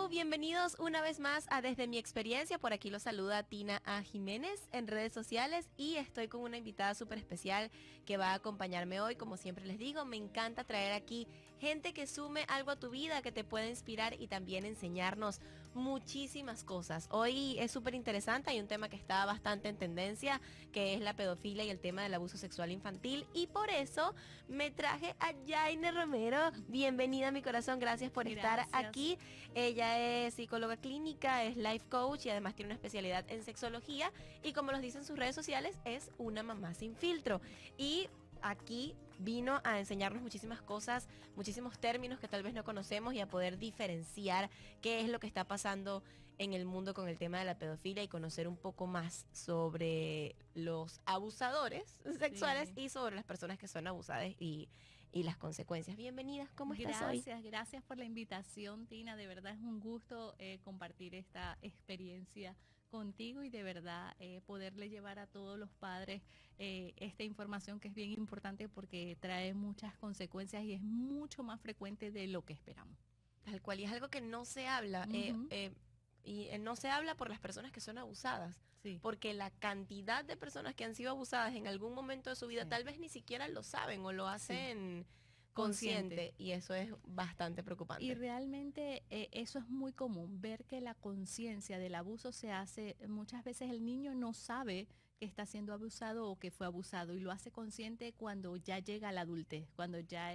Hello, bienvenidos una vez más a Desde mi experiencia. Por aquí los saluda Tina A. Jiménez en redes sociales y estoy con una invitada súper especial que va a acompañarme hoy. Como siempre les digo, me encanta traer aquí gente que sume algo a tu vida, que te pueda inspirar y también enseñarnos muchísimas cosas. Hoy es súper interesante, hay un tema que está bastante en tendencia, que es la pedofilia y el tema del abuso sexual infantil, y por eso me traje a Yaine Romero. Bienvenida a mi corazón, gracias por estar aquí. Ella es psicóloga clínica, es life coach y además tiene una especialidad en sexología, y como los dicen sus redes sociales, es una mamá sin filtro. Y aquí vino a enseñarnos muchísimas cosas, muchísimos términos que tal vez no conocemos, y a poder diferenciar qué es lo que está pasando en el mundo con el tema de la pedofilia, y conocer un poco más sobre los abusadores sexuales y sobre las personas que son abusadas y las consecuencias. Bienvenidas, ¿cómo estás hoy? Gracias por la invitación, Tina. De verdad es un gusto compartir esta experiencia contigo y de verdad poderle llevar a todos los padres esta información que es bien importante porque trae muchas consecuencias y es mucho más frecuente de lo que esperamos. Tal cual, y es algo que no se habla. No se habla por las personas que son abusadas, Sí, porque la cantidad de personas que han sido abusadas en algún momento de su vida sí, tal vez ni siquiera lo saben o lo sí. hacen Consciente. consciente, y eso es bastante Y preocupante. realmente eso es muy común, ver que la conciencia del abuso se hace, muchas veces el niño no sabe que está siendo abusado o que fue abusado y lo hace consciente cuando ya llega a la adultez, cuando ya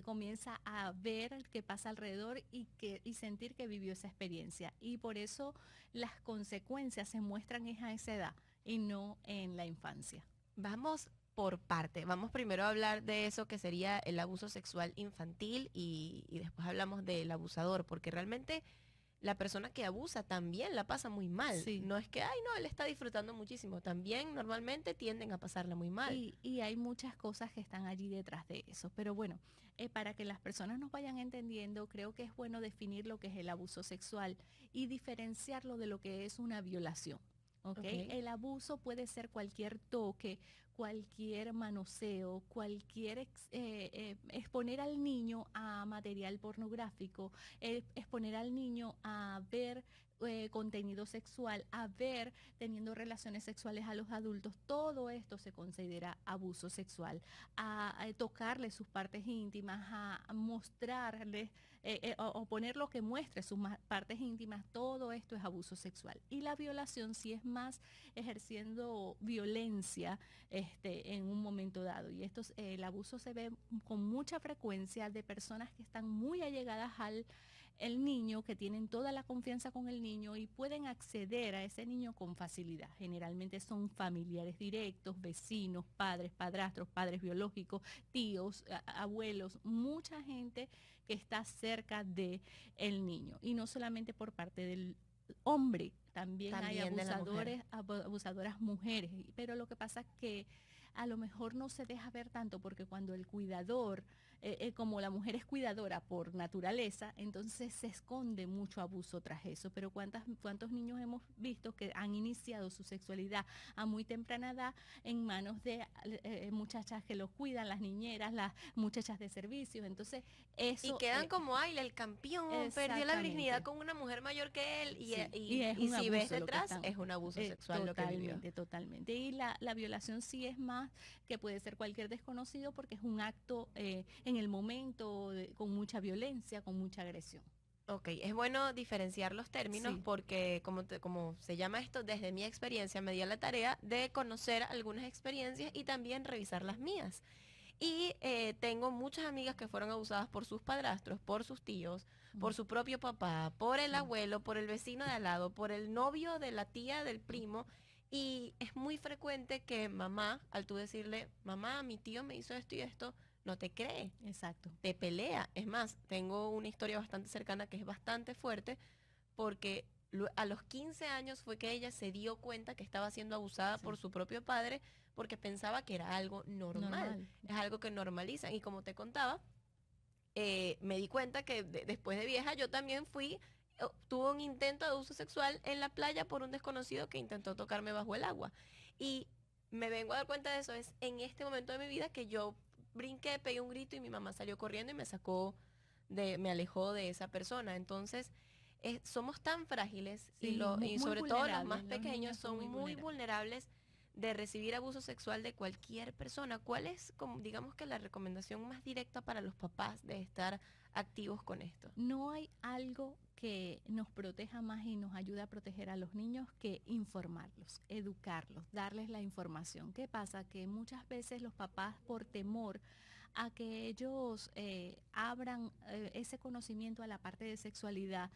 comienza a ver qué pasa alrededor y sentir que vivió esa experiencia. Y por eso las consecuencias se muestran es a esa edad y no en la infancia. Vamos por parte. Vamos primero a hablar de eso que sería el abuso sexual infantil, y después hablamos del abusador, porque realmente la persona que abusa también la pasa muy mal. Sí. No es que, ay, no, él está disfrutando muchísimo. También normalmente tienden a pasarla muy mal. Y hay muchas cosas que están allí detrás de eso. Pero bueno, para que las personas nos vayan entendiendo, creo que es bueno definir lo que es el abuso sexual y diferenciarlo de lo que es una violación. ¿Ok? Ok. El abuso puede ser cualquier toque, cualquier manoseo, exponer al niño a material pornográfico, exponer al niño a ver contenido sexual, a ver teniendo relaciones sexuales a los adultos, todo esto se considera abuso sexual, a tocarle sus partes íntimas, a mostrarle o ponerlo que muestre sus partes íntimas, todo esto es abuso sexual. Y la violación sí es más ejerciendo violencia en un momento dado. Y el abuso se ve con mucha frecuencia de personas que están muy allegadas al el niño, que tienen toda la confianza con el niño y pueden acceder a ese niño con facilidad. Generalmente son familiares directos, vecinos, padres, padrastros, padres biológicos, tíos, abuelos, mucha gente que está cerca de el niño. Y no solamente por parte del hombre, también hay También de la mujer. abusadoras mujeres. Pero lo que pasa es que a lo mejor no se deja ver tanto porque cuando el cuidador como la mujer es cuidadora por naturaleza, entonces se esconde mucho abuso tras eso. Pero ¿cuántos niños hemos visto que han iniciado su sexualidad a muy temprana edad en manos de muchachas que los cuidan, las niñeras, las muchachas de servicios? Entonces, Y eso quedan como, ay, el campeón perdió la virginidad exactamente. con una mujer mayor que él, Sí, y es y un si ves abuso lo que detrás, están, es un abuso sexual lo que vivió. totalmente, totalmente. Y la violación sí es más que puede ser cualquier desconocido porque es un acto en el momento con mucha violencia, con mucha agresión. Ok, es bueno diferenciar los términos Sí, porque como se llama esto, desde mi experiencia me di a la tarea de conocer algunas experiencias y también revisar las mías. Y tengo muchas amigas que fueron abusadas por sus padrastros, por sus tíos, mm, por su propio papá, por el sí, abuelo, por el vecino de al lado, por el novio de la tía del primo. Y es muy frecuente que mamá, al tú decirle, mamá, mi tío me hizo esto y esto, no te cree, exacto. te pelea. Es más, tengo una historia bastante cercana que es bastante fuerte, porque a los 15 años fue que ella se dio cuenta que estaba siendo abusada Sí, por su propio padre, porque pensaba que era algo normal, normal. es algo que normalizan. Y como te contaba, me di cuenta que después de vieja yo también tuve un intento de abuso sexual en la playa por un desconocido que intentó tocarme bajo el agua. Y me vengo a dar cuenta de eso, es en este momento de mi vida que yo brinqué, pegué un grito y mi mamá salió corriendo y me sacó me alejó de esa persona. Entonces, somos tan frágiles Sí, y muy sobre todo los vulnerables, más los pequeños niños son son muy muy vulnerables. vulnerables de recibir abuso sexual de cualquier persona. ¿Cuál es, digamos que la recomendación más directa para los papás de estar activos con esto? No hay algo que nos proteja más y nos ayude a proteger a los niños que informarlos, educarlos, darles la información. ¿Qué pasa? Que muchas veces los papás, por temor a que ellos abran ese conocimiento a la parte de sexualidad,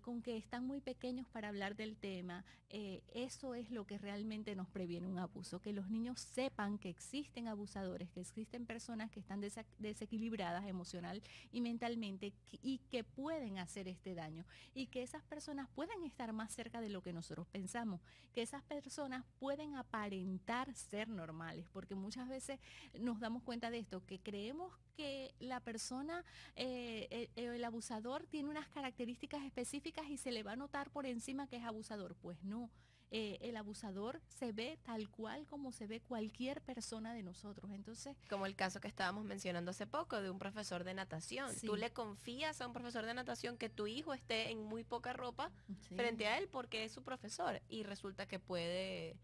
con que están muy pequeños para hablar del tema, eso es lo que realmente nos previene un abuso, que los niños sepan que existen abusadores, que existen personas que están desequilibradas emocional y mentalmente y que pueden hacer este daño y que esas personas pueden estar más cerca de lo que nosotros pensamos, que esas personas pueden aparentar ser normales, porque muchas veces nos damos cuenta de esto, que creemos que la persona, el abusador tiene unas características específicas y se le va a notar por encima que es abusador. Pues no. El abusador se ve tal cual como se ve cualquier persona de nosotros. Entonces, Como el caso que estábamos mencionando hace poco de un profesor de natación. Tú sí, le confías a un profesor de natación que tu hijo esté en muy poca ropa sí, frente a él porque es su profesor y resulta que puede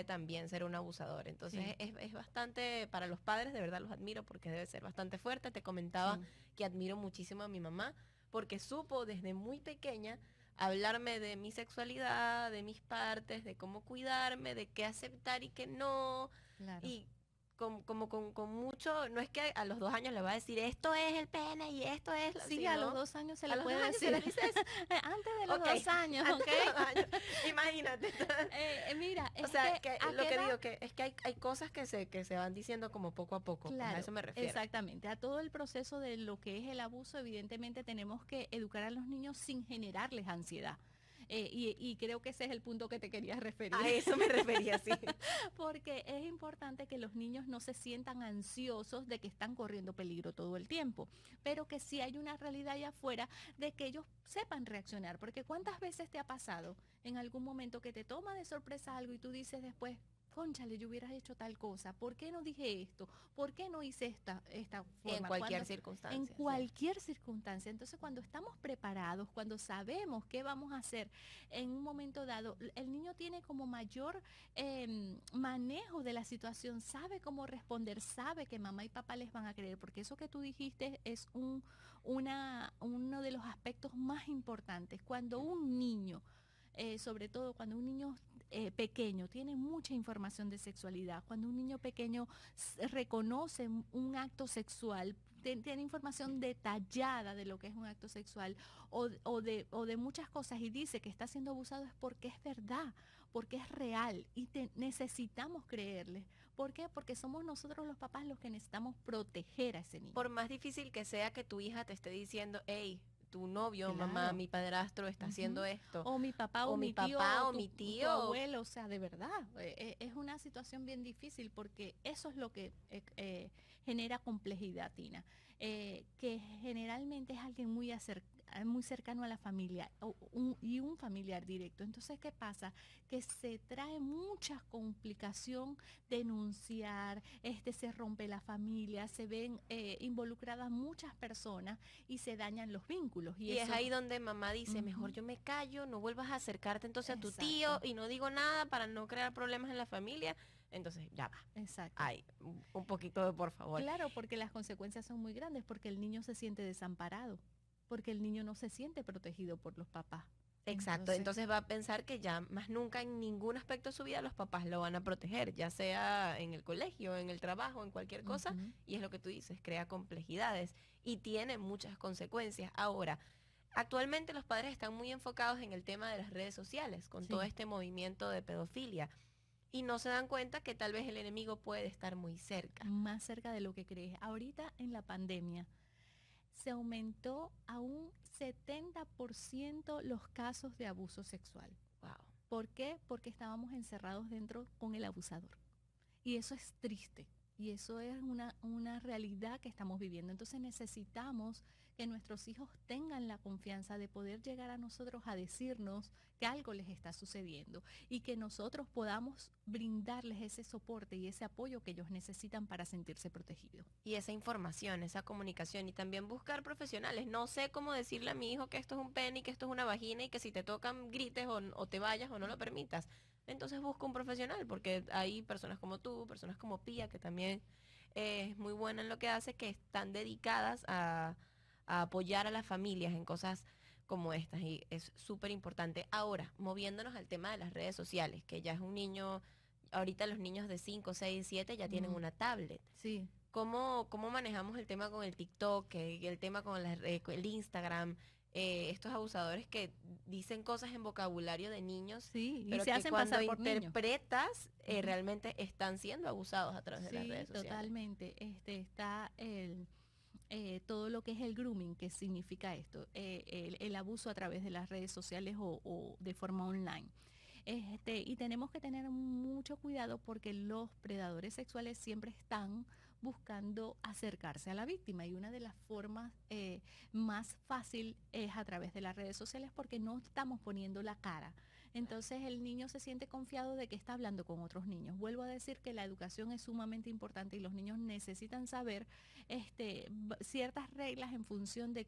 también ser un abusador. Entonces sí, es bastante, para los padres de verdad los admiro porque debe ser bastante fuerte. Te comentaba sí. que admiro muchísimo a mi mamá porque supo desde muy pequeña hablarme de mi sexualidad, de mis partes, de cómo cuidarme, de qué aceptar y qué no. Claro. Y con mucho, no es que a los 2 años le va a decir esto es el pene y esto es, Sí, a los sino 2 años se a le los dos puede años se decir. les dice eso. Antes de los Ok, 2 años, antes ¿ok? de los 2 años, imagínate. Mira, O es sea, que que a lo qué que edad. digo que es que hay cosas que se van diciendo como poco a poco, pues a Claro, eso me refiero. exactamente. A todo el proceso de lo que es el abuso, evidentemente tenemos que educar a los niños sin generarles ansiedad. Y creo que ese es el punto que te querías referir. A eso me refería, sí. Porque es importante que los niños no se sientan ansiosos de que están corriendo peligro todo el tiempo, pero que sí hay una realidad allá afuera de que ellos sepan reaccionar. Porque ¿cuántas veces te ha pasado en algún momento que te toma de sorpresa algo y tú dices después, cónchale, yo hubiera hecho tal cosa, ¿por qué no dije esto? ¿Por qué no hice esta En forma? cualquier En circunstancia, sí. cualquier circunstancia. Entonces, cuando estamos preparados, cuando sabemos qué vamos a hacer en un momento dado, el niño tiene como mayor manejo de la situación, sabe cómo responder, sabe que mamá y papá les van a creer, porque eso que tú dijiste es uno de los aspectos más importantes. Cuando un niño, sobre todo cuando un niño pequeño tiene mucha información de sexualidad, cuando un niño pequeño reconoce un acto sexual, tiene información detallada de lo que es un acto sexual o de muchas cosas y dice que está siendo abusado es porque es verdad, porque es real y necesitamos creerle. ¿Por qué? Porque somos nosotros los papás los que necesitamos proteger a ese niño. Por más difícil que sea que tu hija te esté diciendo, hey, tu novio, mamá, Claro. mi padrastro está haciendo Ujú. esto, O mi papá o o mi mi tío o papá o mi tu tío. abuelo, o sea, de verdad, es una situación bien difícil porque eso es lo que genera complejidad, Tina, que generalmente es alguien muy cercano a la familia y un familiar directo. Entonces, ¿qué pasa? Que se trae mucha complicación denunciar, se rompe la familia, se ven involucradas muchas personas y se dañan los vínculos. Y Y es eso, ahí donde mamá dice, mejor ujú, yo me callo, no vuelvas a acercarte entonces a tu tío exacto, y no digo nada para no crear problemas en la familia. Entonces, ya va. exacto. Ay, un poquito de por favor. Claro, porque las consecuencias son muy grandes, porque el niño se siente desamparado, porque el niño no se siente protegido por los papás. Exacto, Entonces, entonces va a pensar que ya más nunca en ningún aspecto de su vida los papás lo van a proteger, ya sea en el colegio, en el trabajo, en cualquier cosa, ujú, y es lo que tú dices, crea complejidades y tiene muchas consecuencias. Ahora, actualmente los padres están muy enfocados en el tema de las redes sociales, con todo sí, este movimiento de pedofilia, y no se dan cuenta que tal vez el enemigo puede estar muy cerca. más cerca de lo que crees. Ahorita en la pandemia se aumentó a un 70% los casos de abuso sexual. Wow. ¿Por qué? Porque estábamos encerrados dentro con el abusador. Y eso es triste. Y eso es una realidad que estamos viviendo. Entonces necesitamos que nuestros hijos tengan la confianza de poder llegar a nosotros a decirnos que algo les está sucediendo y que nosotros podamos brindarles ese soporte y ese apoyo que ellos necesitan para sentirse protegidos. Y esa información, esa comunicación y también buscar profesionales. No sé cómo decirle a mi hijo que esto es un pene y que esto es una vagina y que si te tocan grites o te vayas o no lo permitas. Entonces busca un profesional porque hay personas como tú, personas como Pía, que también es muy buena en lo que hace, que están dedicadas a apoyar a las familias en cosas como estas y es súper importante. Ahora, moviéndonos al tema de las redes sociales, que ya es un niño, ahorita los niños de 5 6 7 ya tienen una tablet. Sí. ¿Cómo manejamos el tema con el TikTok, el tema con el Instagram? Estos abusadores que dicen cosas en vocabulario de niños, Sí, y pero se que hacen cuando pasar por niños. interpretas realmente están siendo abusados a través de las redes sociales. Totalmente. Está todo lo que es el grooming, que significa esto, el abuso a través de las redes sociales o de forma online. Y tenemos que tener mucho cuidado porque los predadores sexuales siempre están buscando acercarse a la víctima y una de las formas más fácil es a través de las redes sociales porque no estamos poniendo la cara. Entonces el niño se siente confiado de que está hablando con otros niños. Vuelvo a decir que la educación es sumamente importante y los niños necesitan saber ciertas reglas en función de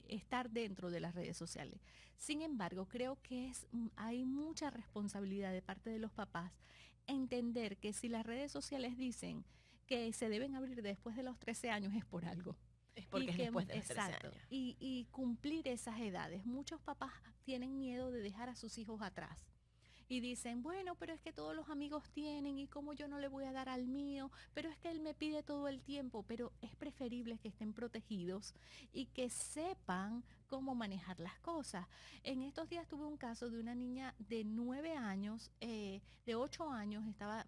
estar dentro de las redes sociales. Sin embargo, creo que hay mucha responsabilidad de parte de los papás entender que si las redes sociales dicen que se deben abrir después de los 13 años es por algo. Es porque es después de los 13 años. Y cumplir esas edades. Muchos papás tienen miedo de dejar a sus hijos atrás. Y dicen, bueno, pero es que todos los amigos tienen y cómo yo no le voy a dar al mío, pero es que él me pide todo el tiempo, pero es preferible que estén protegidos y que sepan cómo manejar las cosas. En estos días tuve un caso de una niña de 9 años, de 8 años, estaba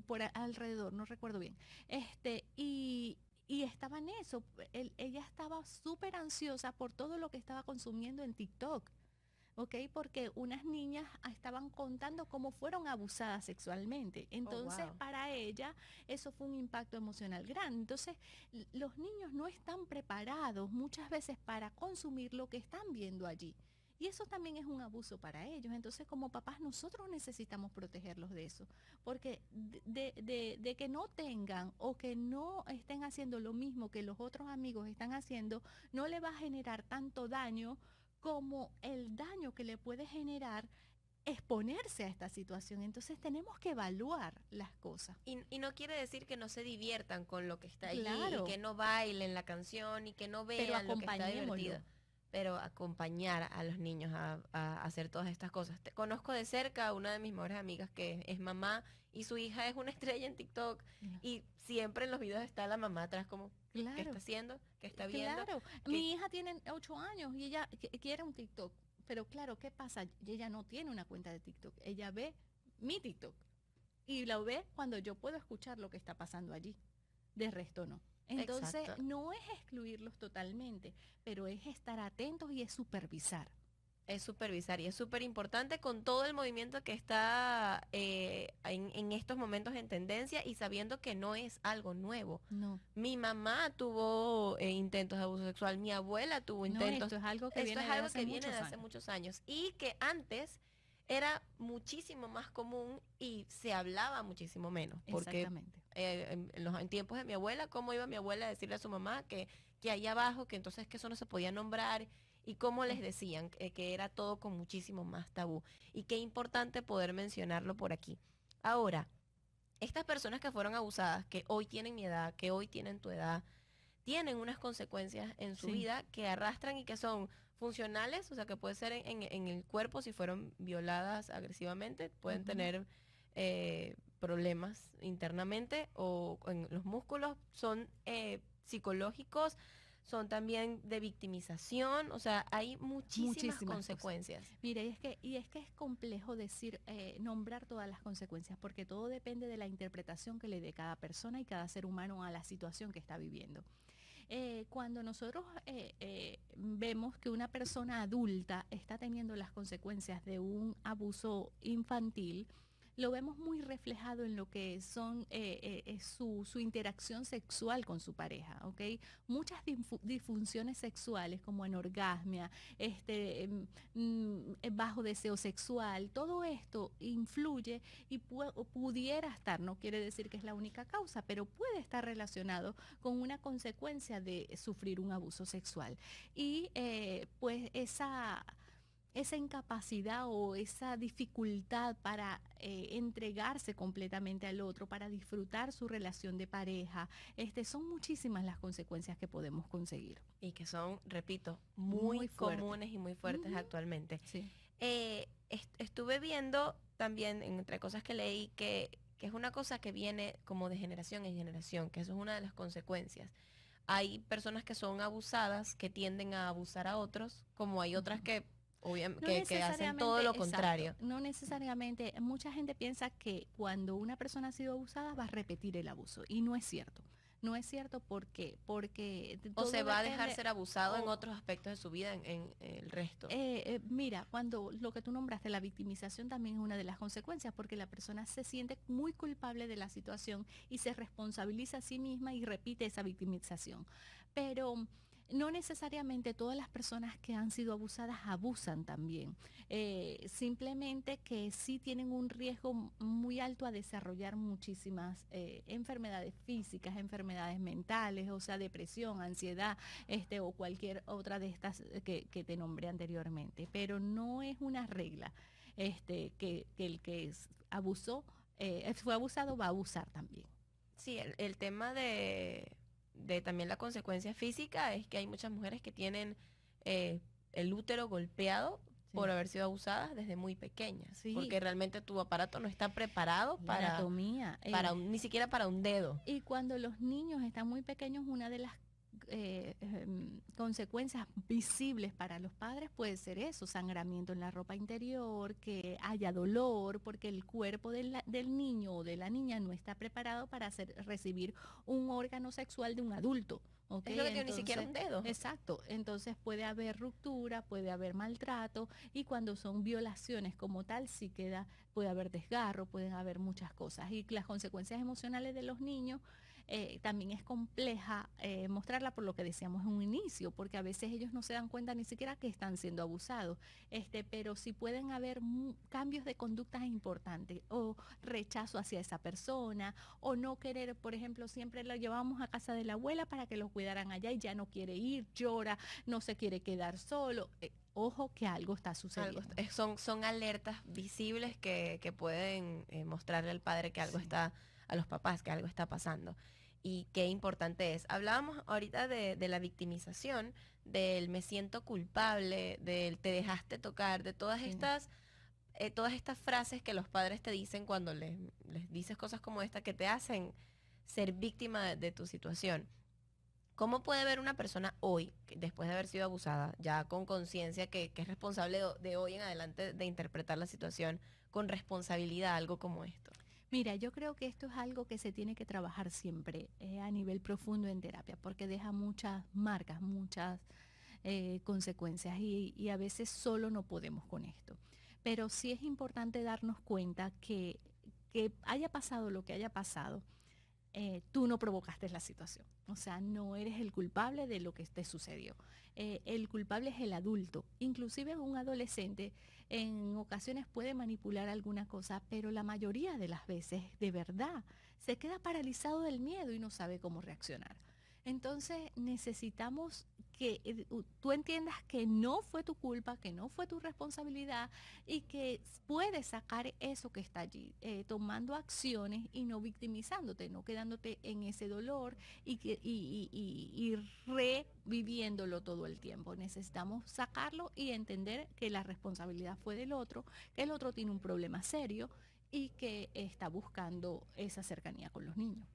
por alrededor, no recuerdo bien, y estaba en eso, ella estaba súper ansiosa por todo lo que estaba consumiendo en TikTok. ¿Ok? Porque unas niñas estaban contando cómo fueron abusadas sexualmente. Entonces, wow. Para ella, eso fue un impacto emocional grande. Entonces, los niños no están preparados muchas veces para consumir lo que están viendo allí. Y eso también es un abuso para ellos. Entonces, como papás, nosotros necesitamos protegerlos de eso. Porque de que no tengan o que no estén haciendo lo mismo que los otros amigos están haciendo, no le va a generar tanto daño como el daño que le puede generar exponerse a esta situación. Entonces tenemos que evaluar las cosas. Y no quiere decir que no se diviertan con lo que está allí, Claro. y que no bailen la canción y que no vean lo que está divertido. Pero acompañar a los niños a hacer todas estas cosas. Conozco de cerca a una de mis mejores amigas que es mamá y su hija es una estrella en TikTok y siempre en los videos está la mamá atrás como, claro. ¿qué está haciendo? ¿Qué está viendo? Claro. Mi hija tiene 8 años y ella quiere un TikTok. Pero claro, ¿qué pasa? Ella no tiene una cuenta de TikTok. Ella ve mi TikTok y la ve cuando yo puedo escuchar lo que está pasando allí. De resto no. Entonces, Exacto. No es excluirlos totalmente, pero es estar atentos y es supervisar. Es supervisar y es súper importante con todo el movimiento que está en estos momentos en tendencia y sabiendo que no es algo nuevo. No. Mi mamá tuvo intentos de abuso sexual, mi abuela tuvo intentos. Esto es algo que viene de hace muchos años y que antes era muchísimo más común y se hablaba muchísimo menos. Porque exactamente. En tiempos de mi abuela, ¿cómo iba mi abuela a decirle a su mamá que ahí abajo, que entonces que eso no se podía nombrar? Y cómo les decían que era todo con muchísimo más tabú. Y qué importante poder mencionarlo por aquí. Ahora, estas personas que fueron abusadas, que hoy tienen mi edad, que hoy tienen tu edad, tienen unas consecuencias en su vida que arrastran y que son funcionales, o sea, que puede ser en el cuerpo si fueron violadas agresivamente, pueden tener problemas internamente o en los músculos, son psicológicos, son también de victimización, o sea, hay muchísimas consecuencias. Cosas. Mira, y es que es complejo decir, nombrar todas las consecuencias, porque todo depende de la interpretación que le dé cada persona y cada ser humano a la situación que está viviendo. Cuando nosotros vemos que una persona adulta está teniendo las consecuencias de un abuso infantil, lo vemos muy reflejado en lo que son su interacción sexual con su pareja, ¿ok? Muchas disfunciones sexuales como anorgasmia, bajo deseo sexual, todo esto influye y pudiera estar, no quiere decir que es la única causa, pero puede estar relacionado con una consecuencia de sufrir un abuso sexual. Y pues esa incapacidad o esa dificultad para entregarse completamente al otro, para disfrutar su relación de pareja, son muchísimas las consecuencias que podemos conseguir. Y que son, repito, muy comunes y muy fuertes actualmente. Sí. Estuve viendo también, entre cosas que leí, que es una cosa que viene como de generación en generación, que eso es una de las consecuencias. Hay personas que son abusadas, que tienden a abusar a otros, como hay otras que que hacen todo lo contrario. Exacto, no necesariamente, mucha gente piensa que cuando una persona ha sido abusada va a repetir el abuso y no es cierto. No es cierto porque o se va a dejar ser abusado en otros aspectos de su vida, en el resto. Mira, cuando lo que tú nombraste, la victimización también es una de las consecuencias, porque la persona se siente muy culpable de la situación y se responsabiliza a sí misma y repite esa victimización. Pero no necesariamente todas las personas que han sido abusadas abusan también. Simplemente que sí tienen un riesgo muy alto a desarrollar muchísimas enfermedades físicas, enfermedades mentales, o sea, depresión, ansiedad, o cualquier otra de estas que te nombré anteriormente. Pero no es una regla que el que fue abusado va a abusar también. Sí, el tema de también la consecuencia física es que hay muchas mujeres que tienen el útero golpeado por haber sido abusadas desde muy pequeñas, porque realmente tu aparato no está preparado para anatomía, ni siquiera para un dedo. Y cuando los niños están muy pequeños, una de las consecuencias visibles para los padres puede ser eso, sangramiento en la ropa interior, que haya dolor, porque el cuerpo del niño o de la niña no está preparado para recibir un órgano sexual de un adulto. ¿Okay? Es lo que tiene, ni siquiera un dedo. Exacto, entonces puede haber ruptura, puede haber maltrato, y cuando son violaciones como tal, puede haber desgarro, pueden haber muchas cosas. Y las consecuencias emocionales de los niños también es compleja mostrarla, por lo que decíamos en un inicio, porque a veces ellos no se dan cuenta ni siquiera que están siendo abusados, pero sí pueden haber cambios de conductas importantes, o rechazo hacia esa persona, o no querer, por ejemplo, siempre lo llevamos a casa de la abuela para que lo cuidaran allá y ya no quiere ir, llora, no se quiere quedar solo. Ojo que algo está sucediendo. Son alertas visibles que pueden mostrarle al padre que algo está, a los papás, que algo está pasando. Y qué importante es. Hablábamos ahorita de la victimización, del me siento culpable, del te dejaste tocar, de todas estas frases que los padres te dicen cuando les dices cosas como esta, que te hacen ser víctima de tu situación. ¿Cómo puede ver una persona hoy, después de haber sido abusada, ya con conciencia, que es responsable de hoy en adelante de interpretar la situación con responsabilidad, algo como esto? Mira, yo creo que esto es algo que se tiene que trabajar siempre a nivel profundo en terapia, porque deja muchas marcas, muchas consecuencias, y a veces solo no podemos con esto. Pero sí es importante darnos cuenta que haya pasado lo que haya pasado, tú no provocaste la situación. O sea, no eres el culpable de lo que te sucedió. El culpable es el adulto. Inclusive un adolescente en ocasiones puede manipular alguna cosa, pero la mayoría de las veces, de verdad, se queda paralizado del miedo y no sabe cómo reaccionar. Entonces necesitamos que tú entiendas que no fue tu culpa, que no fue tu responsabilidad, y que puedes sacar eso que está allí, tomando acciones y no victimizándote, no quedándote en ese dolor y reviviéndolo todo el tiempo. Necesitamos sacarlo y entender que la responsabilidad fue del otro, que el otro tiene un problema serio y que está buscando esa cercanía con los niños.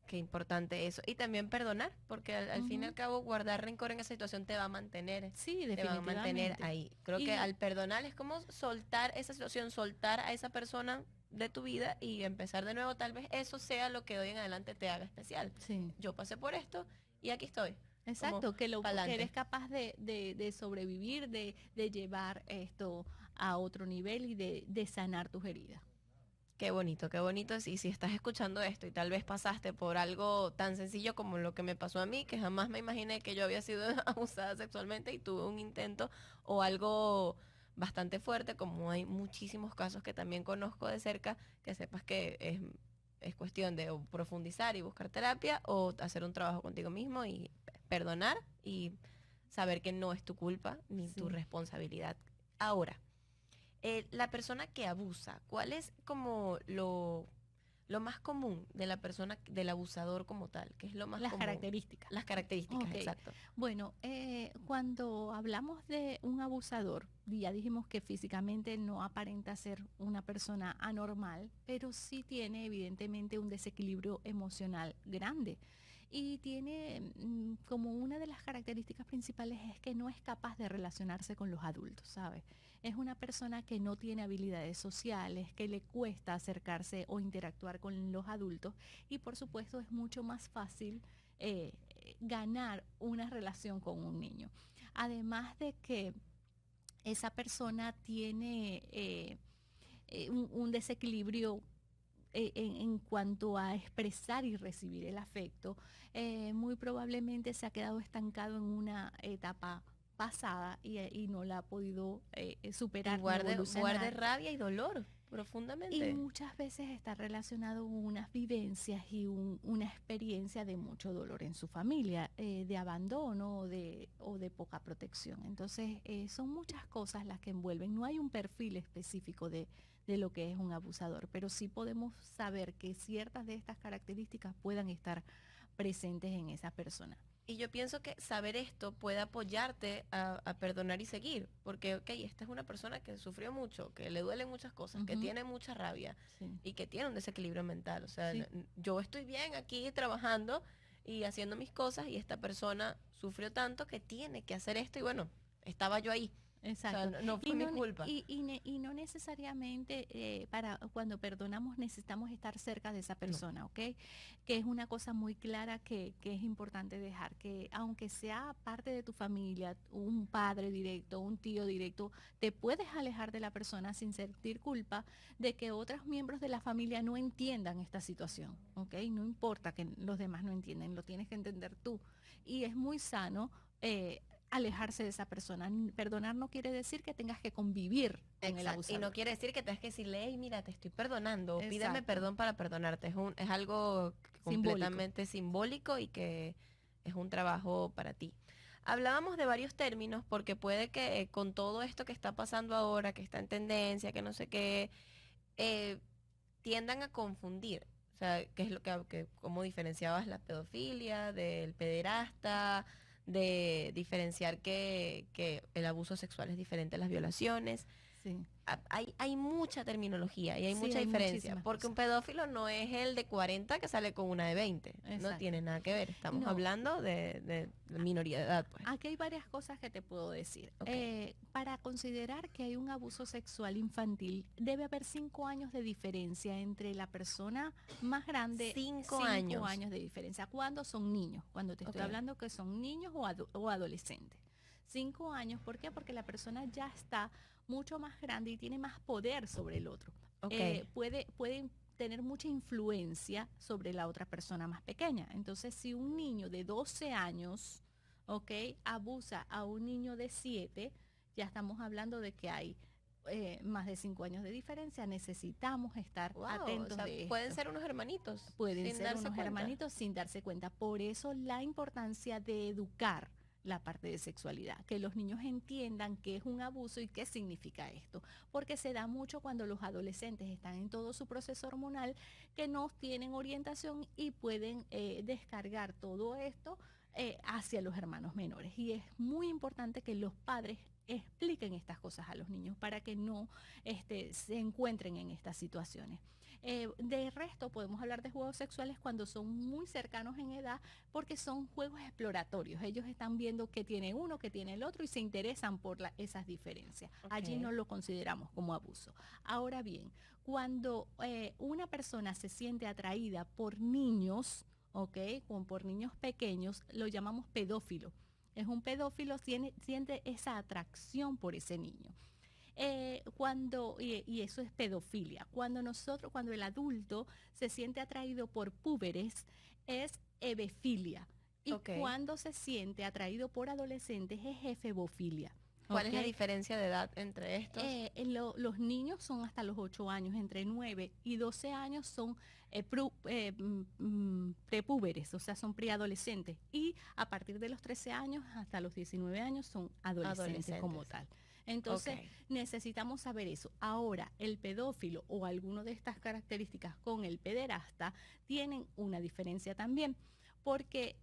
Qué importante eso. Y también perdonar, porque al fin y al cabo guardar rencor en esa situación te va a mantener. Sí, te va a mantener ahí. Creo que al perdonar es como soltar esa situación, soltar a esa persona de tu vida y empezar de nuevo. Tal vez eso sea lo que de hoy en adelante te haga especial. Sí. Yo pasé por esto y aquí estoy. Exacto, que eres capaz de sobrevivir, de llevar esto a otro nivel y de sanar tus heridas. Qué bonito. Y si estás escuchando esto y tal vez pasaste por algo tan sencillo como lo que me pasó a mí, que jamás me imaginé que yo había sido abusada sexualmente y tuve un intento o algo bastante fuerte, como hay muchísimos casos que también conozco de cerca, que sepas que es cuestión de o profundizar y buscar terapia o hacer un trabajo contigo mismo y perdonar y saber que no es tu culpa ni tu Sí. responsabilidad. Ahora, la persona que abusa, ¿cuál es como lo más común de la persona, del abusador como tal? ¿Qué es lo más Las común? características. Las características, Ok, exacto. bueno, cuando hablamos de un abusador, ya dijimos que físicamente no aparenta ser una persona anormal, pero sí tiene evidentemente un desequilibrio emocional grande. Y tiene como una de las características principales es que no es capaz de relacionarse con los adultos, ¿sabes? Es una persona que no tiene habilidades sociales, que le cuesta acercarse o interactuar con los adultos y por supuesto es mucho más fácil ganar una relación con un niño. Además de que esa persona tiene un desequilibrio en cuanto a expresar y recibir el afecto, muy probablemente se ha quedado estancado en una etapa pasada y no la ha podido Y superar ni guarde evolucionar rabia y dolor y profundamente. muchas veces está relacionado con unas vivencias y una experiencia de mucho dolor en su familia, de abandono o de poca protección. Entonces, son muchas cosas las que envuelven. No hay un perfil específico de lo que es un abusador, pero sí podemos saber que ciertas de estas características puedan estar presentes en esa persona. Y yo pienso que saber esto puede apoyarte a perdonar y seguir, porque, ok, esta es una persona que sufrió mucho, que le duelen muchas cosas, que Ujú, tiene mucha rabia sí, y que tiene un desequilibrio mental. O sea, sí. yo estoy bien aquí trabajando y haciendo mis cosas y esta persona sufrió tanto que tiene que hacer esto y bueno, estaba yo ahí. O sea, Exacto. no fue mi culpa. Y no necesariamente para cuando perdonamos necesitamos estar cerca de esa No. persona, ¿ok? Que es una cosa muy clara que es importante dejar, que aunque sea parte de tu familia, un padre directo, un tío directo, te puedes alejar de la persona sin sentir culpa de que otros miembros de la familia no entiendan esta situación, ¿ok? No importa que los demás no entiendan, lo tienes que entender tú. Y es muy sano. Alejarse de esa persona. Perdonar no quiere decir que tengas que convivir con el Exacto. Y no abusador. quiere decir que tengas que decirle, hey, mira, te estoy perdonando, o pídeme Exacto. perdón para perdonarte. Es algo Simbólico. completamente simbólico y que es un trabajo para ti. Hablábamos de varios términos porque puede que con todo esto que está pasando ahora, que está en tendencia, que no sé qué, eh, tiendan a confundir. O sea, qué es lo cómo diferenciabas la pedofilia del pederasta, de diferenciar que el abuso sexual es diferente a las violaciones. Sí. Hay mucha terminología y hay Sí, mucha hay diferencia, muchísimas porque un cosas. pedófilo no es el de 40 que sale con una de 20, no Exacto. tiene nada que ver, estamos No, hablando de minoría de edad, pues. aquí hay varias cosas que te puedo decir. Ok, Para considerar que hay un abuso sexual infantil, debe haber 5 años de diferencia entre la persona más grande, 5 años, 5 años de diferencia. ¿Cuándo son niños? Cuando te estoy ok, hablando que son niños o adolescentes. 5 años, ¿por qué? Porque la persona ya está mucho más grande y tiene más poder sobre el otro. ok, Puede tener mucha influencia sobre la otra persona más pequeña. Entonces, si un niño de 12 años, ¿ok? Abusa a un niño de 7, ya estamos hablando de que hay más de 5 años de diferencia. Necesitamos estar wow, o atentos sea, de pueden esto. ser unos hermanitos, Pueden sin ser darse unos cuenta. hermanitos sin darse cuenta. Por eso la importancia de educar la parte de sexualidad, que los niños entiendan qué es un abuso y qué significa esto, porque se da mucho cuando los adolescentes están en todo su proceso hormonal, que no tienen orientación y pueden descargar todo esto hacia los hermanos menores. Y es muy importante que los padres expliquen estas cosas a los niños para que no se encuentren en estas situaciones. De resto, podemos hablar de juegos sexuales cuando son muy cercanos en edad porque son juegos exploratorios. Ellos están viendo qué tiene uno, qué tiene el otro y se interesan por esas diferencias. Allí Ok, no lo consideramos como abuso. Ahora bien, cuando una persona se siente atraída por niños, ¿ok? Por niños pequeños, lo llamamos pedófilo. Es un pedófilo, siente esa atracción por ese niño. Y eso es pedofilia. Cuando el adulto se siente atraído por púberes, es hebefilia. Y Ok. cuando se siente atraído por adolescentes, es efebofilia. ¿Cuál es la ¿Ok? diferencia de edad entre estos? Los niños son hasta los 8 años, entre 9 y 12 años son prepúberes, o sea, son preadolescentes. Y a partir de los 13 años hasta los 19 años son adolescentes como tal. Entonces, Ok. necesitamos saber eso. Ahora, el pedófilo o alguno de estas características con el pederasta tienen una diferencia también, porque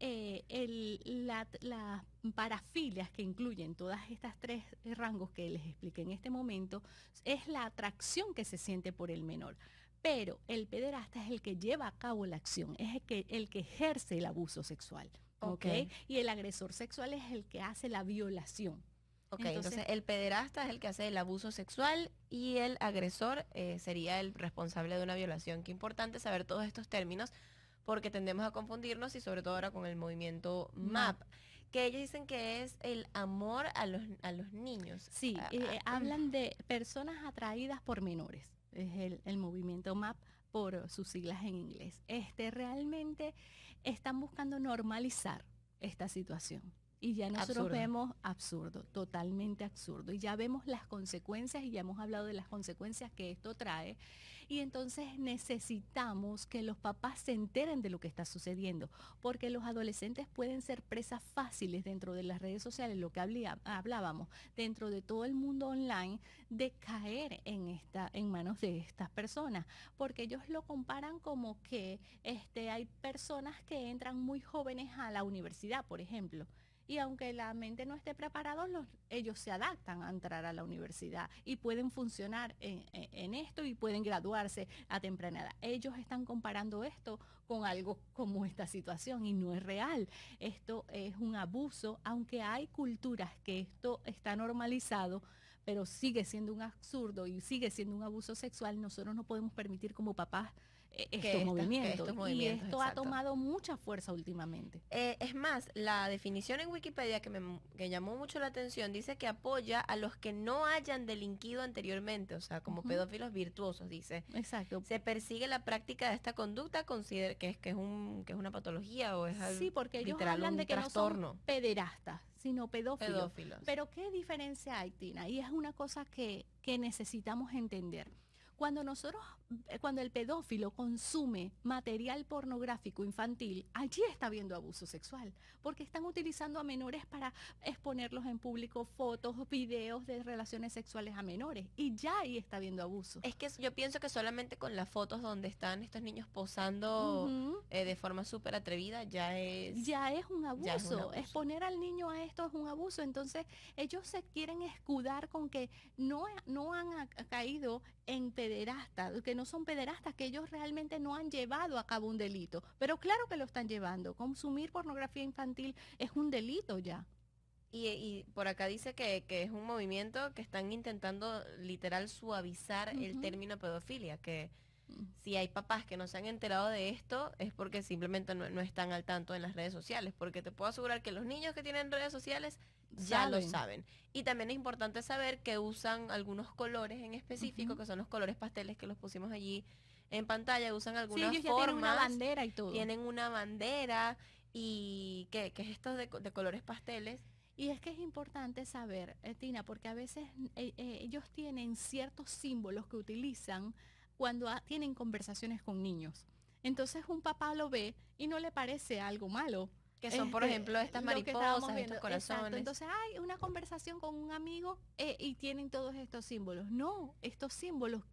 las parafilias que incluyen todas estas tres rangos que les expliqué en este momento es la atracción que se siente por el menor. Pero el pederasta es el que lleva a cabo la acción, es el que ejerce el abuso sexual. Ok. ¿Ok? Y el agresor sexual es el que hace la violación. Ok, entonces el pederasta es el que hace el abuso sexual y el agresor sería el responsable de una violación. Qué importante saber todos estos términos porque tendemos a confundirnos y sobre todo ahora con el movimiento MAP, que ellos dicen que es el amor a los niños. Sí, hablan de personas atraídas por menores, es el movimiento MAP por sus siglas en inglés. Realmente están buscando normalizar esta situación. Y ya nosotros Absurdo. vemos absurdo, totalmente absurdo. Y ya vemos las consecuencias y ya hemos hablado de las consecuencias que esto trae. Y entonces necesitamos que los papás se enteren de lo que está sucediendo, porque los adolescentes pueden ser presas fáciles dentro de las redes sociales, lo que hablábamos, dentro de todo el mundo online, de caer en manos de estas personas, porque ellos lo comparan como que hay personas que entran muy jóvenes a la universidad, por ejemplo. Y aunque la mente no esté preparada, ellos se adaptan a entrar a la universidad y pueden funcionar en esto y pueden graduarse a temprana edad. Ellos están comparando esto con algo como esta situación y no es real. Esto es un abuso, aunque hay culturas que esto está normalizado, pero sigue siendo un absurdo y sigue siendo un abuso sexual. Nosotros no podemos permitir como papás estos movimientos. Y esto ha tomado mucha fuerza últimamente. Es más, la definición en Wikipedia que llamó mucho la atención dice que apoya a los que no hayan delinquido anteriormente, o sea, como pedófilos virtuosos, dice. Exacto. Se persigue la práctica de esta conducta, considera que es una patología o es algo. Sí, porque ellos literal, hablan de que trastorno. No son pederastas, sino pedófilos. Pedófilos. Pero ¿qué diferencia hay, Tina? Y es una cosa que necesitamos entender. Cuando el pedófilo consume material pornográfico infantil, allí está habiendo abuso sexual, porque están utilizando a menores para exponerlos en público, fotos, videos de relaciones sexuales a menores, y ya ahí está habiendo abuso. Es que yo pienso que solamente con las fotos donde están estos niños posando de forma súper atrevida ya es un abuso. Exponer al niño a esto es un abuso. Entonces ellos se quieren escudar con que no han caído en pederastas, que no son pederastas, que ellos realmente no han llevado a cabo un delito. Pero claro que lo están llevando. Consumir pornografía infantil es un delito ya. Y por acá dice que es un movimiento que están intentando literal suavizar el término pedofilia, que si hay papás que no se han enterado de esto es porque simplemente no están al tanto en las redes sociales, porque te puedo asegurar que los niños que tienen redes sociales ya lo saben. Y también es importante saber que usan algunos colores en específico, que son los colores pasteles que los pusimos allí en pantalla, usan algunas ellos ya formas. tienen una bandera y todo. Tienen una bandera y que es esto de colores pasteles. Y es que es importante saber, Tina, porque a veces ellos tienen ciertos símbolos que utilizan cuando tienen conversaciones con niños. Entonces un papá lo ve y no le parece algo malo. Que son, por ejemplo, estas mariposas, estos corazones. Exacto. Entonces hay una conversación con un amigo y tienen todos estos símbolos. No, estos símbolos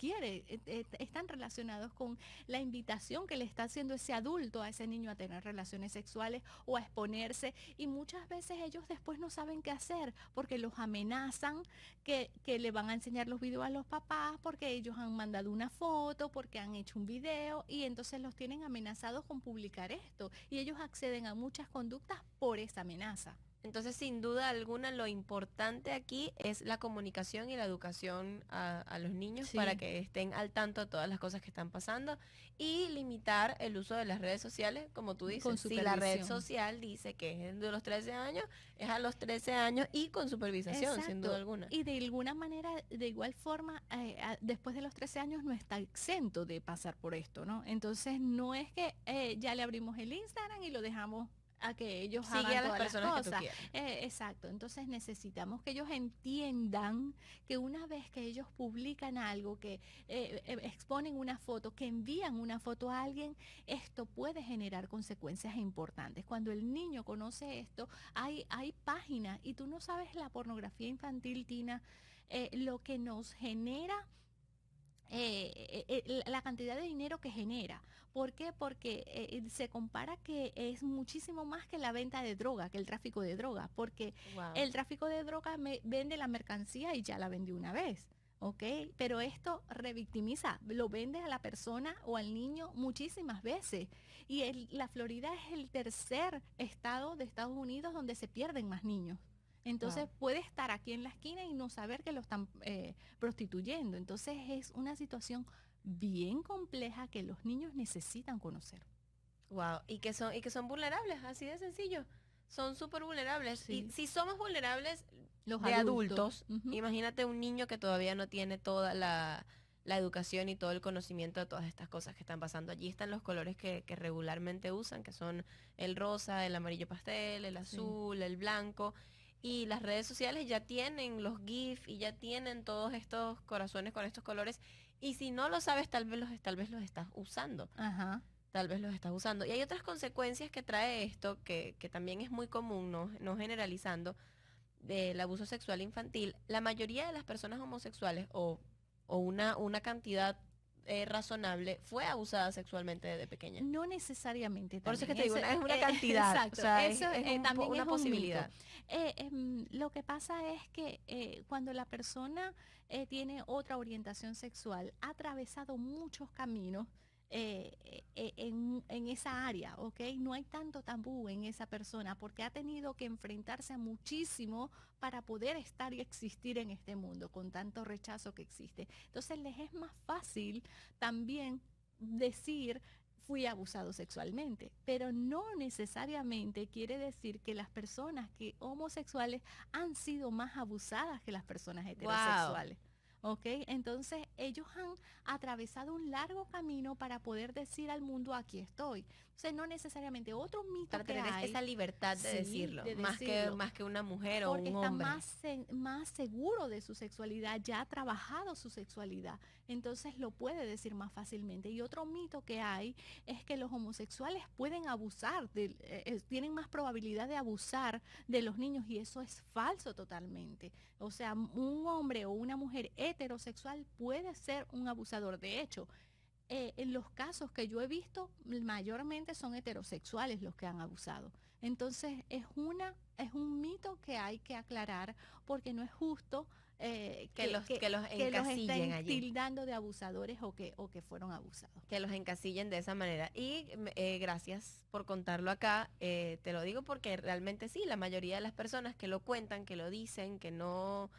están relacionados con la invitación que le está haciendo ese adulto a ese niño a tener relaciones sexuales o a exponerse. Y muchas veces ellos después no saben qué hacer porque los amenazan que le van a enseñar los videos a los papás porque ellos han mandado una foto, porque han hecho un video y entonces los tienen amenazados con publicar esto. Y ellos acceden a muchas conductas por esa amenaza. Entonces, sin duda alguna, lo importante aquí es la comunicación y la educación a los niños Sí. para que estén al tanto de todas las cosas que están pasando y limitar el uso de las redes sociales, como tú Con dices. Si la red supervisión. social dice que es de los 13 años, es a los 13 años y con supervisación, sin duda Exacto. alguna. Y de alguna manera, de igual forma, después de los 13 años no está exento de pasar por esto, ¿no? Entonces no es que ya le abrimos el Instagram y lo dejamos a que ellos Sigue hagan a las todas las personas que tú cosas. quieras. Exacto. Entonces necesitamos que ellos entiendan que una vez que ellos publican algo, que exponen una foto, que envían una foto a alguien, esto puede generar consecuencias importantes. Cuando el niño conoce esto, hay páginas y tú no sabes la pornografía infantil, Tina, lo que nos genera la cantidad de dinero que genera. ¿Por qué? Porque se compara que es muchísimo más que la venta de droga, que el tráfico de droga, porque Wow. el tráfico de droga vende la mercancía y ya la vendió una vez. ¿Ok? Pero esto revictimiza, lo vende a la persona o al niño muchísimas veces. Y la Florida es el tercer estado de Estados Unidos donde se pierden más niños. Entonces Wow. puede estar aquí en la esquina y no saber que lo están prostituyendo. Entonces es una situación bien compleja que los niños necesitan conocer. Wow, y que son vulnerables, así de sencillo. Son súper vulnerables. Y Sí. si somos vulnerables Los de adultos. adultos, Ujú. imagínate un niño que todavía no tiene toda la educación y todo el conocimiento de todas estas cosas que están pasando. Allí están los colores que regularmente usan, que son el rosa, el amarillo pastel, el Sí. azul, el blanco. Y las redes sociales ya tienen los GIF y ya tienen todos estos corazones con estos colores. Y si no lo sabes, tal vez los estás usando. Ajá. Tal vez los estás usando. Y hay otras consecuencias que trae esto, que también es muy común, no generalizando, del abuso sexual infantil. La mayoría de las personas homosexuales o una cantidad razonable fue abusada sexualmente desde pequeña. No necesariamente Por eso es que también. te digo, es una cantidad, Exacto. o sea, Eso también una es un mito. posibilidad. Lo que pasa es que cuando la persona tiene otra orientación sexual, ha atravesado muchos caminos en esa área, ¿ok? No hay tanto tabú en esa persona porque ha tenido que enfrentarse a muchísimo para poder estar y existir en este mundo con tanto rechazo que existe. Entonces les es más fácil también decir fui abusado sexualmente, pero no necesariamente quiere decir que las personas que homosexuales han sido más abusadas que las personas heterosexuales. ¿Ok? Entonces ellos han atravesado un largo camino para poder decir al mundo aquí estoy. Entonces no necesariamente otro mito Para que tener hay, esa libertad de sí, decirlo, de más decirlo, más que una mujer o porque un está hombre. más seguro de su sexualidad, ya ha trabajado su sexualidad, entonces lo puede decir más fácilmente. Y otro mito que hay es que los homosexuales pueden abusar, tienen más probabilidad de abusar de los niños y eso es falso totalmente. O sea, un hombre o una mujer heterosexual puede ser un abusador. De hecho, en los casos que yo he visto, mayormente son heterosexuales los que han abusado. Entonces es un mito que hay que aclarar porque no es justo Que los que los encasillen estén allí. tildando de abusadores o que fueron abusados. Que los encasillen de esa manera. Y gracias por contarlo acá. Te lo digo porque realmente sí, la mayoría de las personas que lo cuentan, que lo dicen, que no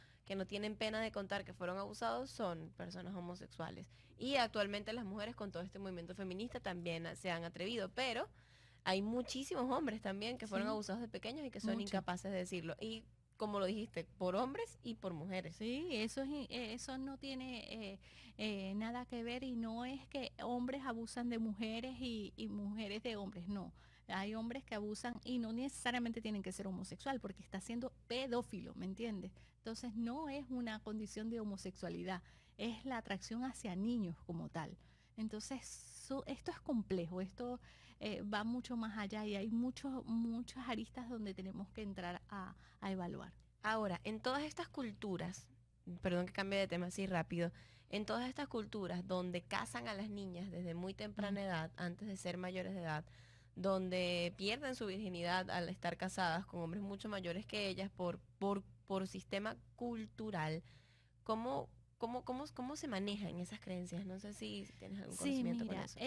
tienen pena de contar que fueron abusados, son personas homosexuales. Y actualmente las mujeres con todo este movimiento feminista también se han atrevido, pero hay muchísimos hombres también que fueron Sí, abusados de pequeños y que son mucho. incapaces de decirlo. Y como lo dijiste, por hombres y por mujeres. Sí, eso no tiene nada que ver y no es que hombres abusan de mujeres y mujeres de hombres, no. Hay hombres que abusan y no necesariamente tienen que ser homosexual porque está siendo pedófilo, ¿me entiendes? Entonces no es una condición de homosexualidad, es la atracción hacia niños como tal. Entonces esto es complejo, esto va mucho más allá y hay muchas aristas donde tenemos que entrar a evaluar. Ahora, en todas estas culturas, perdón que cambie de tema así rápido, en todas estas culturas donde casan a las niñas desde muy Mm. temprana edad, antes de ser mayores de edad, donde pierden su virginidad al estar casadas con hombres mucho mayores que ellas por sistema cultural, ¿cómo, cómo se manejan esas creencias? No sé si tienes algún Sí, conocimiento con mira, eso.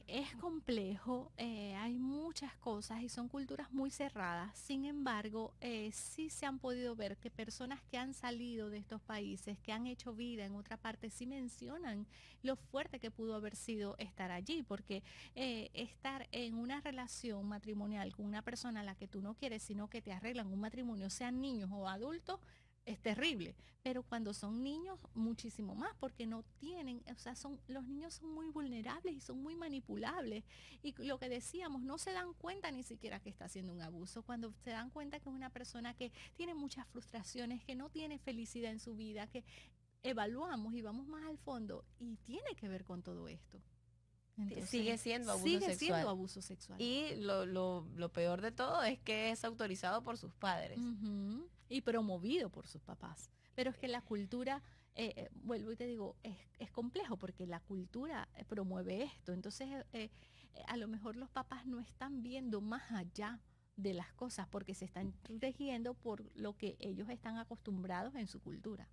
es complejo, hay muchas cosas y son culturas muy cerradas. Sin embargo, sí se han podido ver que personas que han salido de estos países, que han hecho vida en otra parte, sí mencionan lo fuerte que pudo haber sido estar allí, porque estar en una relación matrimonial con una persona a la que tú no quieres, sino que te arreglan un matrimonio, sean niños o adultos, es terrible. Pero cuando son niños, muchísimo más, porque no tienen, o sea, los niños son muy vulnerables y son muy manipulables. Y lo que decíamos, no se dan cuenta ni siquiera que está haciendo un abuso. Cuando se dan cuenta que es una persona que tiene muchas frustraciones, que no tiene felicidad en su vida, que evaluamos y vamos más al fondo y tiene que ver con todo esto. Sigue Entonces, siendo abuso sigue siendo sexual. abuso sexual. Y lo peor de todo es que es autorizado por sus padres. Ujú. Y promovido por sus papás. Pero es que la cultura, vuelvo y te digo, es complejo porque la cultura promueve esto. Entonces, a lo mejor los papás no están viendo más allá de las cosas porque se están regiendo por lo que ellos están acostumbrados en su cultura.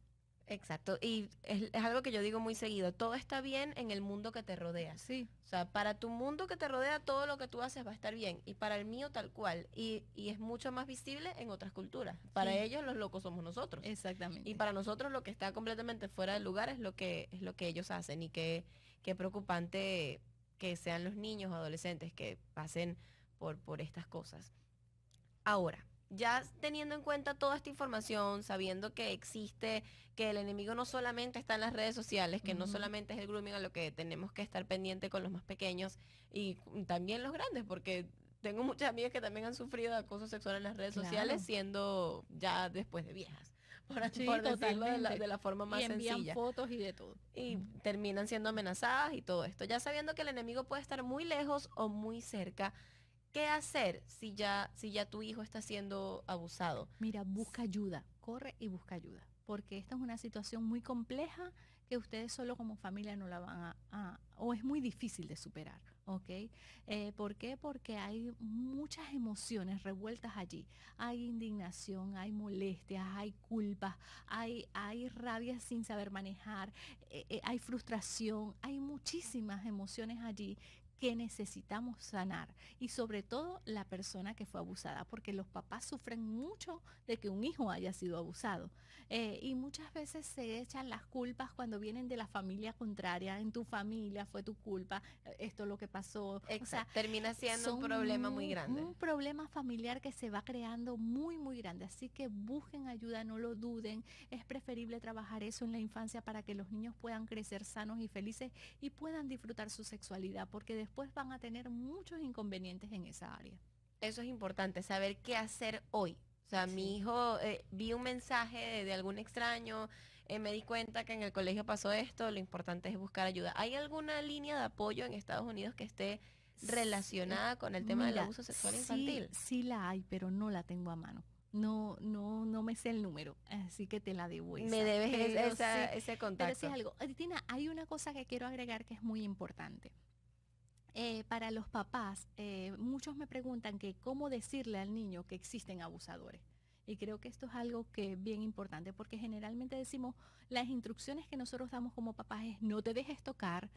Exacto, y es algo que yo digo muy seguido, todo está bien en el mundo que te rodea. Sí, O sea, para tu mundo que te rodea, todo lo que tú haces va a estar bien, y para el mío tal cual, y es mucho más visible en otras culturas. Para sí, ellos los locos somos nosotros, y exactamente. para nosotros lo que está completamente fuera del lugar es lo que ellos hacen, y qué preocupante que sean los niños o adolescentes que pasen por estas cosas. Ahora, ya teniendo en cuenta toda esta información, sabiendo que existe, que el enemigo no solamente está en las redes sociales, que no Ujú. solamente es el grooming a lo que tenemos que estar pendiente con los más pequeños y también los grandes, porque tengo muchas amigas que también han sufrido de acoso sexual en las redes sociales Claro. siendo ya después de viejas, Sí, por decirlo totalmente. de la forma Y más envían sencilla. fotos y de todo. Y Ujú. terminan siendo amenazadas y todo esto. Ya sabiendo que el enemigo puede estar muy lejos o muy cerca, ¿qué hacer si ya tu hijo está siendo abusado? Mira, busca ayuda, corre y busca ayuda, porque esta es una situación muy compleja que ustedes solo como familia no la van o es muy difícil de superar, ¿ok? ¿Por qué? Porque hay muchas emociones revueltas allí. Hay indignación, hay molestias, hay culpas, hay rabia sin saber manejar, hay frustración, hay muchísimas emociones allí que necesitamos sanar y sobre todo la persona que fue abusada, porque los papás sufren mucho de que un hijo haya sido abusado. Y muchas veces se echan las culpas cuando vienen de la familia contraria, en tu familia fue tu culpa, esto es lo que pasó. O sea, Exacto, termina siendo un son problema muy grande. un problema familiar que se va creando muy, muy grande. Así que busquen ayuda, no lo duden. Es preferible trabajar eso en la infancia para que los niños puedan crecer sanos y felices y puedan disfrutar su sexualidad, porque después van a tener muchos inconvenientes en esa área. Eso es importante, saber qué hacer hoy. O sea, Sí. mi hijo vi un mensaje de algún extraño, me di cuenta que en el colegio pasó esto, lo importante es buscar ayuda. ¿Hay alguna línea de apoyo en Estados Unidos que esté relacionada con el tema del Mira, abuso sexual sí, infantil? sí la hay, pero no la tengo a mano. No, no, no me sé el número, así que te la debo Me esa. debes Pero sí, ese pero sí es contacto. algo. Tina, hay una cosa que quiero agregar que es muy importante. Para los papás, muchos me preguntan que cómo decirle al niño que existen abusadores. Y creo que esto es algo que es bien importante porque generalmente decimos las instrucciones que nosotros damos como papás es no te dejes tocar,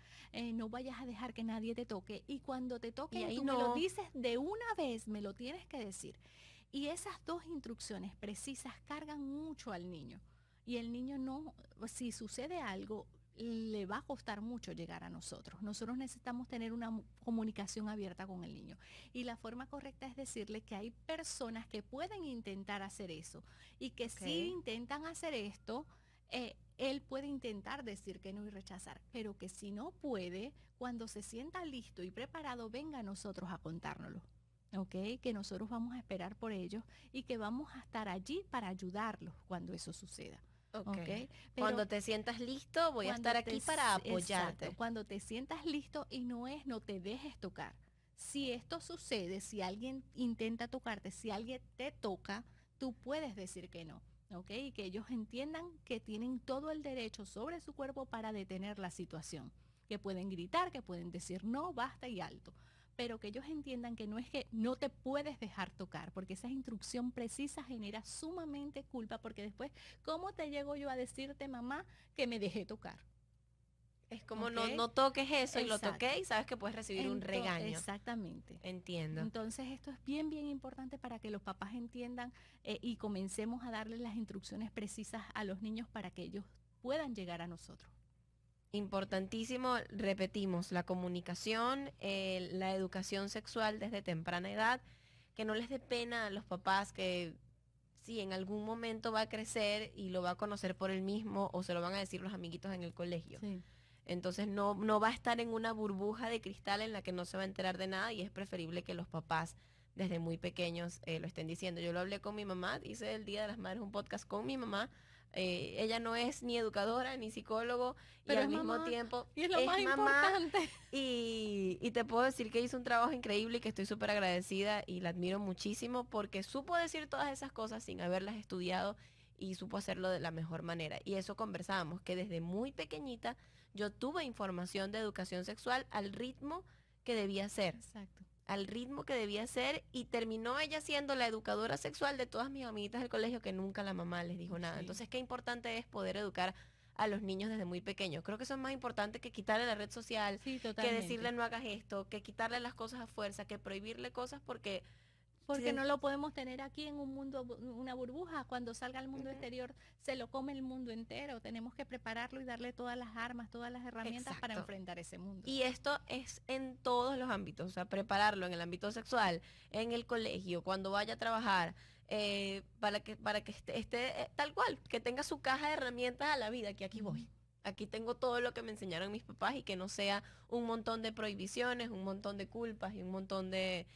no vayas a dejar que nadie te toque y cuando te Y toquen ahí tú me lo no. dices de una vez, me lo tienes que decir. Y esas dos instrucciones precisas cargan mucho al niño. Y el niño no, si sucede algo, le va a costar mucho llegar a nosotros. Nosotros necesitamos tener una comunicación abierta con el niño. Y la forma correcta es decirle que hay personas que pueden intentar hacer eso y que si Ok. intentan hacer esto, él puede intentar decir que no y rechazar, pero que si no puede, cuando se sienta listo y preparado, venga a nosotros a contárnoslo. ¿Ok? Que nosotros vamos a esperar por ellos y que vamos a estar allí para ayudarlos cuando eso suceda. Ok. ¿Ok? Pero Cuando te sientas listo, voy a cuando estar te, aquí para exacto, apoyarte. cuando te sientas listo y no te dejes tocar. Si esto sucede, si alguien intenta tocarte, si alguien te toca, tú puedes decir que no, ¿ok? Y que ellos entiendan que tienen todo el derecho sobre su cuerpo para detener la situación. Que pueden gritar, que pueden decir no, basta y alto. pero que ellos entiendan que no es que no te puedes dejar tocar, porque esa instrucción precisa genera sumamente culpa, porque después, ¿cómo te llego yo a decirte, mamá, que me dejé tocar? Es como ¿Ok? no toques eso y lo Exacto. toqué y sabes que puedes recibir un regaño. Exactamente. Entiendo. Entonces esto es bien, bien importante para que los papás entiendan y comencemos a darles las instrucciones precisas a los niños para que ellos puedan llegar a nosotros. Importantísimo, repetimos, la comunicación, la educación sexual desde temprana edad, que no les dé pena a los papás que si en algún momento va a crecer y lo va a conocer por él mismo o se lo van a decir los amiguitos en el colegio. Sí. Entonces no va a estar en una burbuja de cristal en la que no se va a enterar de nada y es preferible que los papás desde muy pequeños lo estén diciendo. Yo lo hablé con mi mamá, hice el Día de las Madres un podcast con mi mamá. Ella no es ni educadora ni psicólogo Pero y al es mismo mamá, tiempo y es lo es más mamá importante. y te puedo decir que hizo un trabajo increíble y que estoy súper agradecida y la admiro muchísimo porque supo decir todas esas cosas sin haberlas estudiado y supo hacerlo de la mejor manera. Y eso conversábamos, que desde muy pequeñita yo tuve información de educación sexual al ritmo que debía ser, Exacto. al ritmo que debía ser y terminó ella siendo la educadora sexual de todas mis amiguitas del colegio que nunca la mamá les dijo nada. Sí. Entonces, qué importante es poder educar a los niños desde muy pequeños. Creo que eso es más importante que quitarle la red social, Sí, que totalmente. decirle no hagas esto, que quitarle las cosas a fuerza, que prohibirle cosas porque Porque sí, no lo podemos tener aquí en un mundo, una burbuja. Cuando salga al mundo ujú, exterior, se lo come el mundo entero. Tenemos que prepararlo y darle todas las armas, todas las herramientas para exacto. enfrentar ese mundo. Y esto es en todos los ámbitos, o sea, prepararlo en el ámbito sexual, en el colegio, cuando vaya a trabajar, para que esté tal cual, que tenga su caja de herramientas a la vida, que aquí voy. Aquí tengo todo lo que me enseñaron mis papás y que no sea un montón de prohibiciones, un montón de culpas y un montón de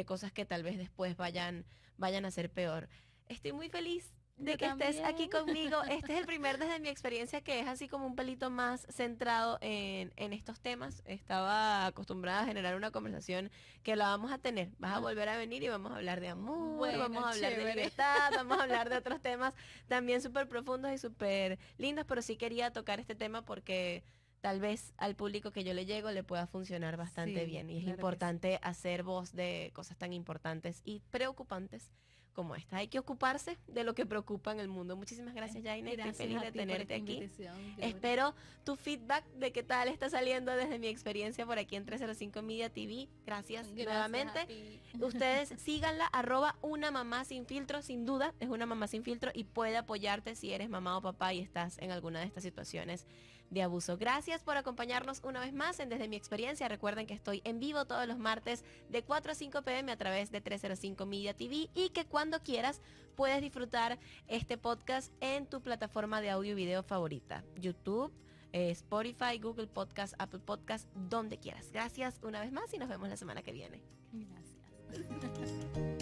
cosas que tal vez después vayan a ser peor. Estoy muy feliz de Yo que estés aquí también. conmigo. Este es el primer desde mi experiencia que es así como un pelito más centrado en estos temas. Estaba acostumbrada a generar una conversación que la vamos a tener. Vas a volver a venir y vamos a hablar de amor, Bueno, vamos a hablar de chévere. libertad, vamos a hablar de otros temas también súper profundos y súper lindos, pero sí quería tocar este tema porque tal vez al público que yo le llego le pueda funcionar bastante Sí, bien. Y es claro que sí. importante hacer voz de cosas tan importantes y preocupantes como esta. Hay que ocuparse de lo que preocupa en el mundo. Muchísimas gracias, Yaina. Estoy Gracias feliz a de ti por tenerte esta aquí. invitación, Gloria. Espero tu feedback de qué tal está saliendo desde mi experiencia por aquí en 305 Media TV. Gracias, Gracias nuevamente. a ti. Ustedes síganla, @una mamá sin filtro, sin duda, es una mamá sin filtro y puede apoyarte si eres mamá o papá y estás en alguna de estas situaciones de abuso. Gracias por acompañarnos una vez más en Desde mi Experiencia. Recuerden que estoy en vivo todos los martes de 4 a 5 p.m. a través de 305 Media TV y que cuando quieras puedes disfrutar este podcast en tu plataforma de audio y video favorita. YouTube, Spotify, Google Podcast, Apple Podcast, donde quieras. Gracias una vez más y nos vemos la semana que viene. Gracias.